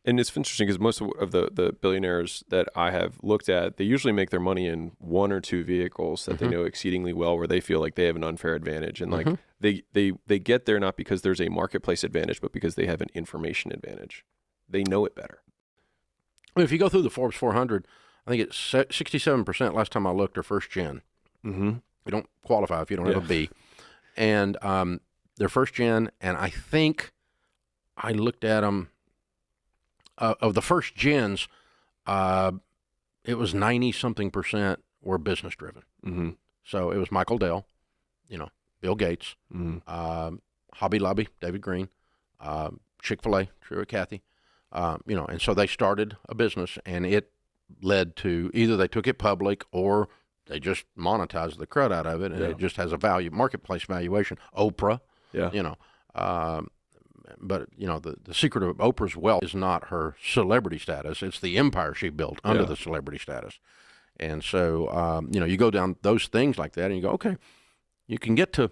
And it's interesting because most of the billionaires that I have looked at, they usually make their money in one or two vehicles that they know exceedingly well, where they feel like they have an unfair advantage. And like they get there not because there's a marketplace advantage, but because they have an information advantage. They know it better. If you go through the Forbes 400, I think it's 67% last time I looked are first gen. You don't qualify if you don't have a B. And they're first gen, and I think I looked at them. Of the first gens, it was 90-something% were business driven. So it was Michael Dell, Bill Gates, Hobby Lobby, David Green, Chick-fil-A, Truett Cathy, and so they started a business, and it led to either they took it public or they just monetized the crud out of it, and it just has a marketplace valuation. Oprah, but the secret of Oprah's wealth is not her celebrity status; it's the empire she built under the celebrity status. And so, you go down those things like that, and you go, okay, you can get to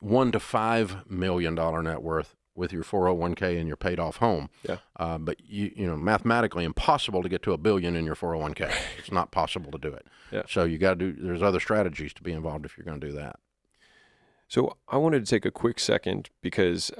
$1 to $5 million net worth with your 401k and your paid off home. But mathematically impossible to get to $1 billion in your 401k. It's not possible to do it. So you got to there's other strategies to be involved if you're going to do that. So I wanted to take a quick second because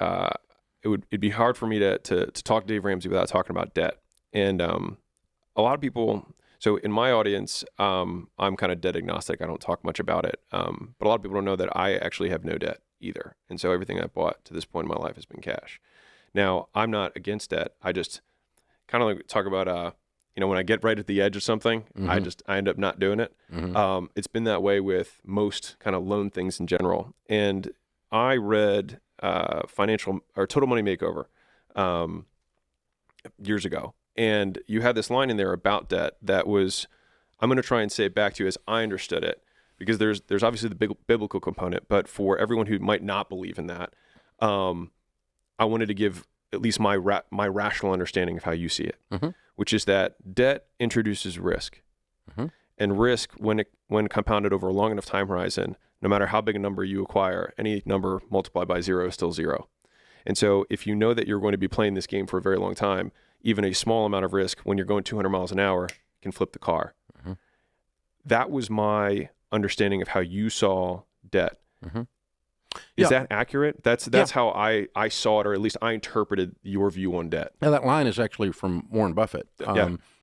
it'd be hard for me to talk to Dave Ramsey without talking about debt. And a lot of people, so in my audience, I'm kind of debt agnostic. I don't talk much about it. But a lot of people don't know that I actually have no debt either. And so everything I've bought to this point in my life has been cash. Now, I'm not against debt. I just kind of like talk about, when I get right at the edge of something, I end up not doing it. It's been that way with most kind of loan things in general. And I read Total Money Makeover years ago. And you had this line in there about debt that was, I'm going to try and say it back to you as I understood it, because there's obviously the big biblical component, but for everyone who might not believe in that, I wanted to give at least my rational understanding of how you see it, which is that debt introduces risk. And risk, when compounded over a long enough time horizon, no matter how big a number you acquire, any number multiplied by zero is still zero. And so if you know that you're going to be playing this game for a very long time, even a small amount of risk when you're going 200 miles an hour can flip the car. That was my understanding of how you saw debt. Is that accurate? That's how I saw it, or at least I interpreted your view on debt. Now, that line is actually from Warren Buffett.